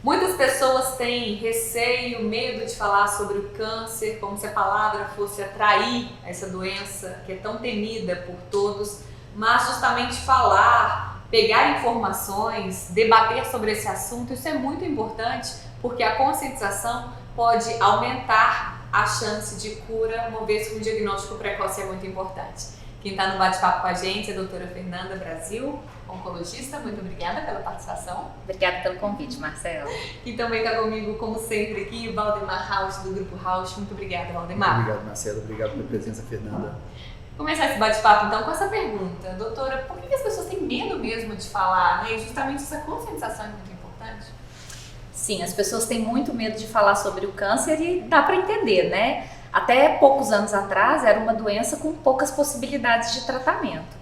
Muitas pessoas têm receio, medo de falar sobre o câncer, como se a palavra fosse atrair essa doença que é tão temida por todos, mas justamente falar, pegar informações, debater sobre esse assunto, isso é muito importante porque a conscientização pode aumentar a chance de cura, uma vez que o diagnóstico precoce é muito importante. Quem está no bate-papo com a gente é a doutora Fernanda Brasil, oncologista. Muito obrigada pela participação. Obrigada pelo convite, Marcela. E também está comigo, como sempre, aqui o Valdemar Rauch, do Grupo Rauch. Muito obrigada, Valdemar. Muito obrigado, Marcela. Obrigado pela presença, Fernanda. Começar esse bate-papo, então, com essa pergunta. Doutora, por que as pessoas têm medo mesmo de falar, né? E justamente essa conscientização é muito importante. Sim, as pessoas têm muito medo de falar sobre o câncer e dá para entender, né? Até poucos anos atrás era uma doença com poucas possibilidades de tratamento.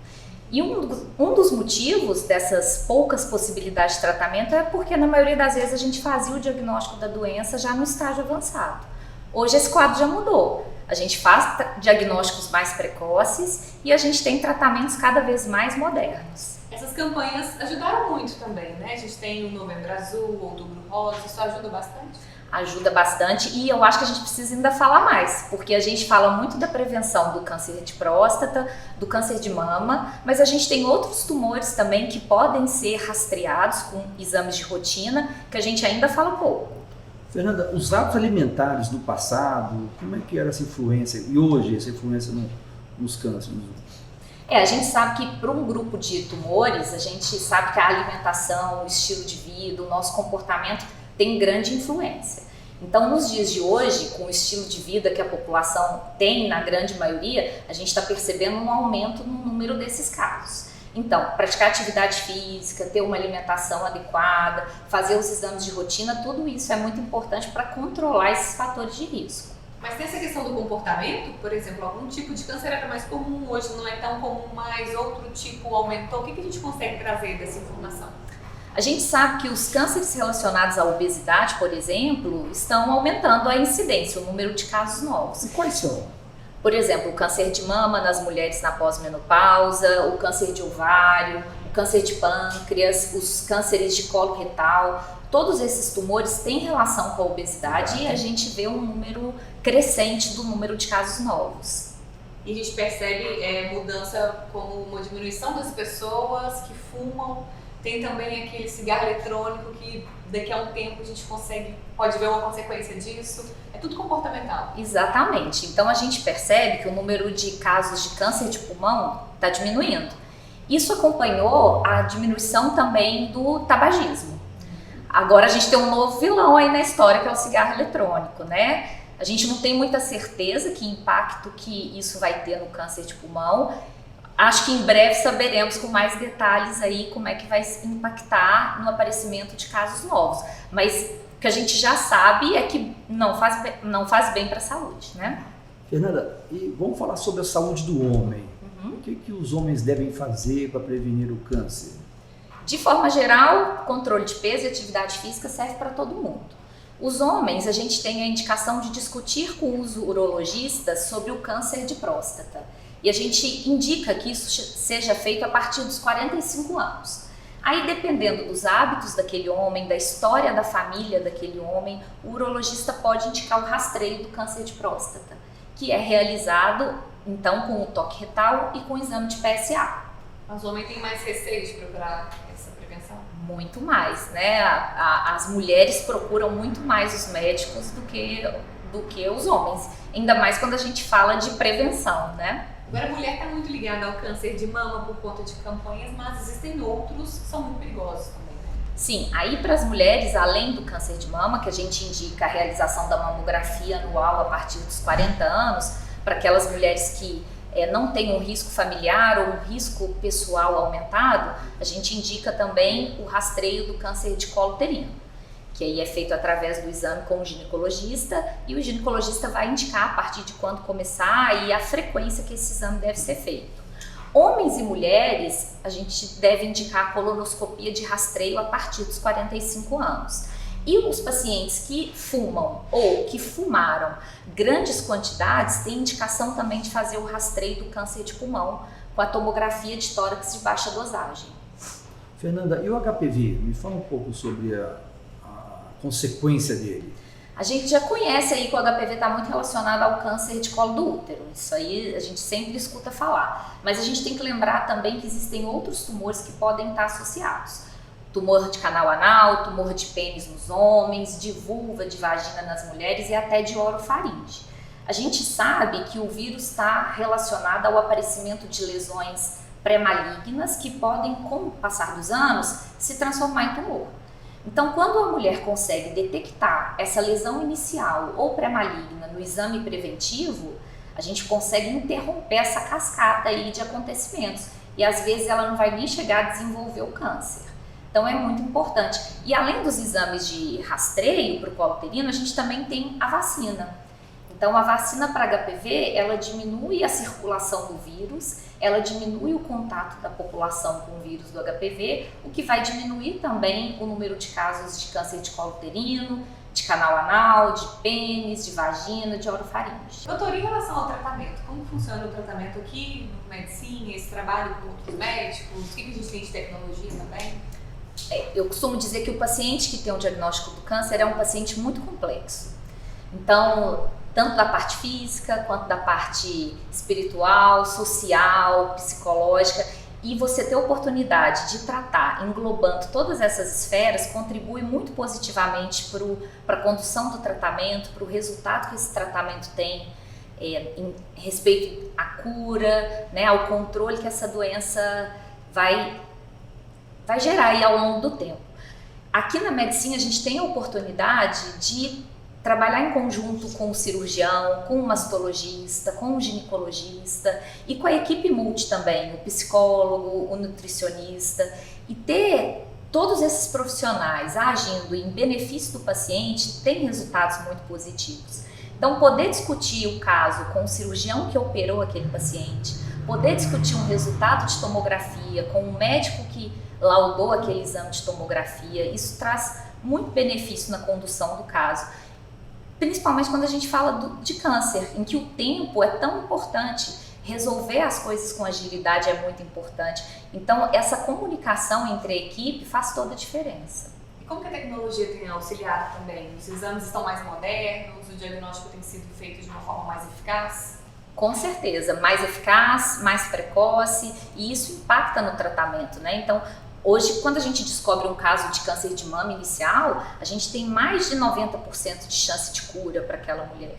E um dos motivos dessas poucas possibilidades de tratamento é porque na maioria das vezes a gente fazia o diagnóstico da doença já no estágio avançado. Hoje esse quadro já mudou. A gente faz diagnósticos mais precoces e a gente tem tratamentos cada vez mais modernos. Essas campanhas ajudaram muito também, né? A gente tem o Novembro Azul, Outubro Rosa, isso ajuda bastante? Ajuda bastante e eu acho que a gente precisa ainda falar mais, porque a gente fala muito da prevenção do câncer de próstata, do câncer de mama, mas a gente tem outros tumores também que podem ser rastreados com exames de rotina, que a gente ainda fala pouco. Fernanda, os hábitos alimentares do passado, como é que era essa influência e hoje essa influência nos cânceres? A gente sabe que para um grupo de tumores, a gente sabe que a alimentação, o estilo de vida, o nosso comportamento tem grande influência. Então, nos dias de hoje, com o estilo de vida que a população tem na grande maioria, a gente está percebendo um aumento no número desses casos. Então, praticar atividade física, ter uma alimentação adequada, fazer os exames de rotina, tudo isso é muito importante para controlar esses fatores de risco. Mas tem essa questão do comportamento, por exemplo, algum tipo de câncer era mais comum, hoje não é tão comum mais, outro tipo aumentou. O que a gente consegue trazer dessa informação? A gente sabe que os cânceres relacionados à obesidade, por exemplo, estão aumentando a incidência, o número de casos novos. E quais são? Por exemplo, o câncer de mama nas mulheres na pós-menopausa, o câncer de ovário, o câncer de pâncreas, os cânceres de colo retal. Todos esses tumores têm relação com a obesidade e a gente vê um número crescente do número de casos novos. E a gente percebe mudança como uma diminuição das pessoas que fumam. Tem também aquele cigarro eletrônico que daqui a um tempo a gente pode ver uma consequência disso. É tudo comportamental. Exatamente. Então a gente percebe que o número de casos de câncer de pulmão está diminuindo. Isso acompanhou a diminuição também do tabagismo. Agora a gente tem um novo vilão aí na história, que é o cigarro eletrônico, né? A gente não tem muita certeza que impacto que isso vai ter no câncer de pulmão. Acho que em breve saberemos com mais detalhes aí como é que vai impactar no aparecimento de casos novos. Mas o que a gente já sabe é que não faz bem para a saúde, né? Fernanda, e vamos falar sobre a saúde do homem. O que os homens devem fazer para prevenir o câncer? De forma geral, controle de peso e atividade física serve para todo mundo. Os homens, a gente tem a indicação de discutir com os urologistas sobre o câncer de próstata. E a gente indica que isso seja feito a partir dos 45 anos. Aí, dependendo dos hábitos daquele homem, da história da família daquele homem, o urologista pode indicar o rastreio do câncer de próstata, que é realizado, então, com o toque retal e com o exame de PSA. Mas o homem tem mais receio de procurar essa prevenção? Muito mais, né? As mulheres procuram muito mais os médicos do que os homens, ainda mais quando a gente fala de prevenção, né? Agora, a mulher está muito ligada ao câncer de mama por conta de campanhas, mas existem outros que são muito perigosos também, né? Sim, aí para as mulheres, além do câncer de mama, que a gente indica a realização da mamografia anual a partir dos 40 anos, para aquelas mulheres que não têm um risco familiar ou um risco pessoal aumentado, a gente indica também o rastreio do câncer de colo uterino, que aí é feito através do exame com o ginecologista, e o ginecologista vai indicar a partir de quando começar e a frequência que esse exame deve ser feito. Homens e mulheres, a gente deve indicar a colonoscopia de rastreio a partir dos 45 anos. E os pacientes que fumam ou que fumaram grandes quantidades têm indicação também de fazer o rastreio do câncer de pulmão com a tomografia de tórax de baixa dosagem. Fernanda, e o HPV? Me fala um pouco sobre consequência dele? A gente já conhece aí que o HPV está muito relacionado ao câncer de colo do útero. Isso aí a gente sempre escuta falar. Mas a gente tem que lembrar também que existem outros tumores que podem estar associados. Tumor de canal anal, tumor de pênis nos homens, de vulva, de vagina nas mulheres e até de orofaringe. A gente sabe que o vírus está relacionado ao aparecimento de lesões pré-malignas que podem, com o passar dos anos, se transformar em tumor. Então, quando a mulher consegue detectar essa lesão inicial ou pré-maligna no exame preventivo, a gente consegue interromper essa cascata aí de acontecimentos e às vezes ela não vai nem chegar a desenvolver o câncer. Então é muito importante. E além dos exames de rastreio para o colo uterino, a gente também tem a vacina. Então a vacina para HPV, ela diminui a circulação do vírus, ela diminui o contato da população com o vírus do HPV, o que vai diminuir também o número de casos de câncer de colo uterino, de canal anal, de pênis, de vagina, de orofaringe. Doutor, em relação ao tratamento, como funciona o tratamento aqui no Medicine, esse trabalho com outros médicos, o que a gente tem de tecnologia também? Eu costumo dizer que o paciente que tem um diagnóstico do câncer é um paciente muito complexo. Então, tanto da parte física, quanto da parte espiritual, social, psicológica, e você ter a oportunidade de tratar englobando todas essas esferas contribui muito positivamente para a condução do tratamento, para o resultado que esse tratamento tem em respeito à cura, né, ao controle que essa doença vai gerar aí ao longo do tempo. Aqui na Medicine a gente tem a oportunidade de trabalhar em conjunto com o cirurgião, com o mastologista, com o ginecologista e com a equipe multi também, o psicólogo, o nutricionista, e ter todos esses profissionais agindo em benefício do paciente tem resultados muito positivos. Então, poder discutir o caso com o cirurgião que operou aquele paciente, poder discutir um resultado de tomografia com o médico que laudou aquele exame de tomografia, isso traz muito benefício na condução do caso. Principalmente quando a gente fala de câncer, em que o tempo é tão importante, resolver as coisas com agilidade é muito importante. Então, essa comunicação entre a equipe faz toda a diferença. E como que a tecnologia tem auxiliado também? Os exames estão mais modernos, o diagnóstico tem sido feito de uma forma mais eficaz? Com certeza, mais eficaz, mais precoce, e isso impacta no tratamento, né? Então, hoje, quando a gente descobre um caso de câncer de mama inicial, a gente tem mais de 90% de chance de cura para aquela mulher.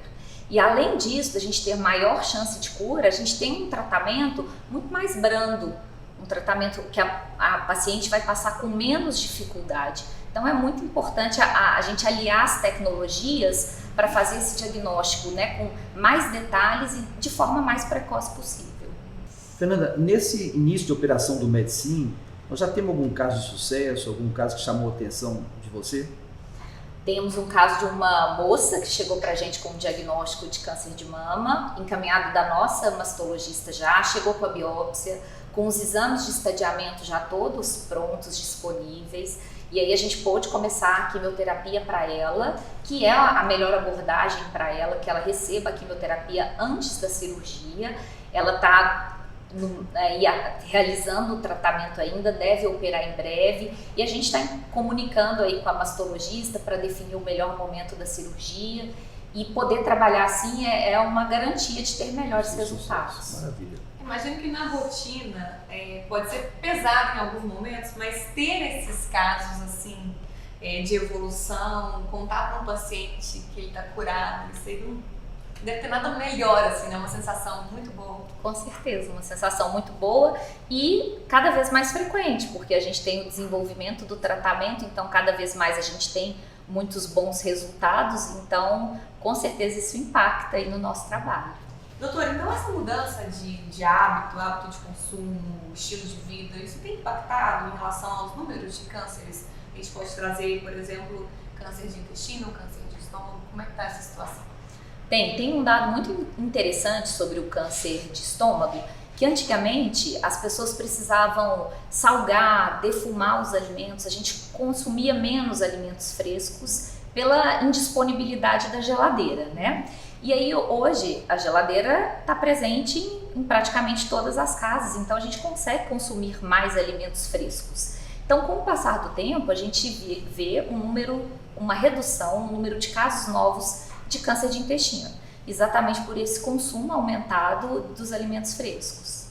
E além disso, da gente ter maior chance de cura, a gente tem um tratamento muito mais brando, um tratamento que a paciente vai passar com menos dificuldade. Então é muito importante a gente aliar as tecnologias para fazer esse diagnóstico, né, com mais detalhes e de forma mais precoce possível. Fernanda, nesse início de operação do Medicine, nós já temos algum caso de sucesso, algum caso que chamou a atenção de você? Temos um caso de uma moça que chegou para a gente com um diagnóstico de câncer de mama, encaminhado da nossa mastologista já, chegou com a biópsia, com os exames de estadiamento já todos prontos, disponíveis, e aí a gente pôde começar a quimioterapia para ela, que é a melhor abordagem para ela, que ela receba a quimioterapia antes da cirurgia. Ela está realizando o tratamento ainda, deve operar em breve, e a gente está comunicando aí com a mastologista para definir o melhor momento da cirurgia, e poder trabalhar assim é uma garantia de ter melhores resultados. Maravilha. Imagino que na rotina pode ser pesado em alguns momentos, mas ter esses casos assim de evolução, contar para um paciente que ele está curado, isso aí não deve ter nada melhor, assim, né? Uma sensação muito boa. Com certeza, uma sensação muito boa e cada vez mais frequente, porque a gente tem o desenvolvimento do tratamento, então cada vez mais a gente tem muitos bons resultados, então com certeza isso impacta aí no nosso trabalho. Doutora, então essa mudança de hábito de consumo, estilo de vida, isso tem impactado em relação aos números de cânceres? A gente pode trazer, por exemplo, câncer de intestino, câncer de estômago, como é que está essa situação? Tem um dado muito interessante sobre o câncer de estômago, que antigamente as pessoas precisavam salgar, defumar os alimentos, a gente consumia menos alimentos frescos pela indisponibilidade da geladeira, né? E aí hoje a geladeira está presente em praticamente todas as casas, então a gente consegue consumir mais alimentos frescos. Então, com o passar do tempo, a gente vê um número uma redução no número de casos novos de câncer de intestino, exatamente por esse consumo aumentado dos alimentos frescos.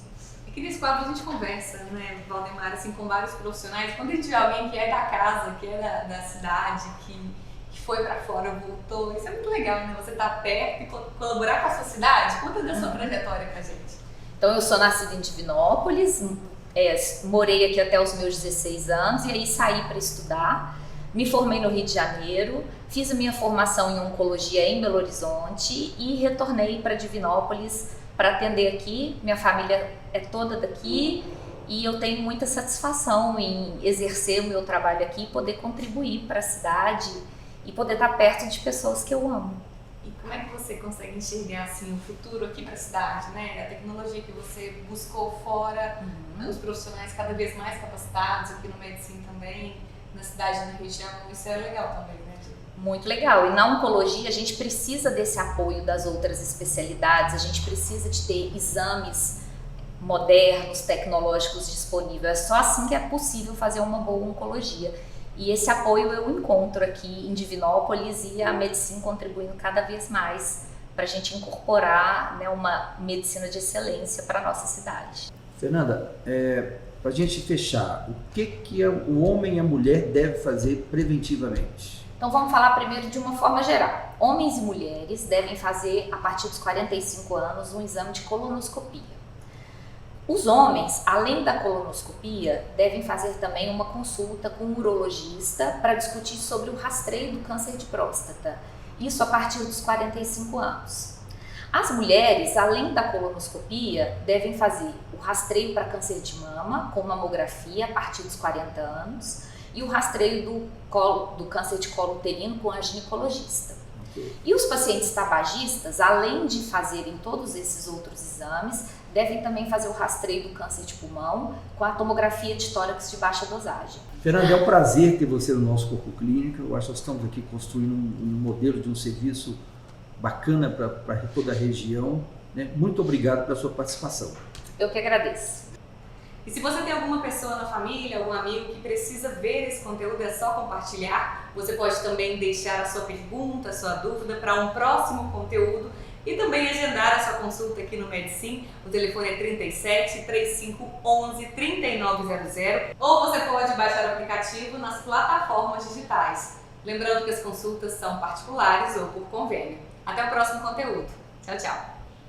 Aqui nesse quadro a gente conversa, né, Valdemar, assim, com vários profissionais. Quando a gente vê alguém que é da casa, que é da cidade, que foi para fora, voltou, isso é muito legal, né? Você tá perto e colaborar com a sua cidade. Conta da sua trajetória pra gente. Então, eu sou nascida em Divinópolis, morei aqui até os meus 16 anos e aí saí para estudar. Me formei no Rio de Janeiro, fiz a minha formação em oncologia em Belo Horizonte e retornei para Divinópolis para atender aqui. Minha família é toda daqui e eu tenho muita satisfação em exercer o meu trabalho aqui e poder contribuir para a cidade e poder estar perto de pessoas que eu amo. E como é que você consegue enxergar assim, o futuro aqui para a cidade, né? A tecnologia que você buscou fora, os profissionais cada vez mais capacitados aqui no Medicine também, na cidade, na região, isso é legal também, né? Muito legal. E na oncologia a gente precisa desse apoio das outras especialidades, a gente precisa de ter exames modernos, tecnológicos disponíveis. É só assim que é possível fazer uma boa oncologia. E esse apoio eu encontro aqui em Divinópolis e a Medicine contribuindo cada vez mais para a gente incorporar, né, uma medicina de excelência para a nossa cidade. Fernanda, para a gente fechar, o que o homem e a mulher devem fazer preventivamente? Então vamos falar primeiro de uma forma geral. Homens e mulheres devem fazer, a partir dos 45 anos, um exame de colonoscopia. Os homens, além da colonoscopia, devem fazer também uma consulta com um urologista para discutir sobre o rastreio do câncer de próstata. Isso a partir dos 45 anos. As mulheres, além da colonoscopia, devem fazer o rastreio para câncer de mama com mamografia a partir dos 40 anos e o rastreio do câncer de colo uterino com a ginecologista. E os pacientes tabagistas, além de fazerem todos esses outros exames, devem também fazer o rastreio do câncer de pulmão com a tomografia de tórax de baixa dosagem. Fernanda, é um prazer ter você no nosso Corpo Clínica. Eu acho que nós estamos aqui construindo um modelo de um serviço bacana para toda a região, né? Muito obrigado pela sua participação. Eu que agradeço. E se você tem alguma pessoa na família, algum amigo que precisa ver esse conteúdo, é só compartilhar. Você pode também deixar a sua pergunta, a sua dúvida para um próximo conteúdo e também agendar a sua consulta aqui no Medicine. O telefone é 37 3511 3900 ou você pode baixar o aplicativo nas plataformas digitais. Lembrando que as consultas são particulares ou por convênio. Até o próximo conteúdo. Tchau, tchau!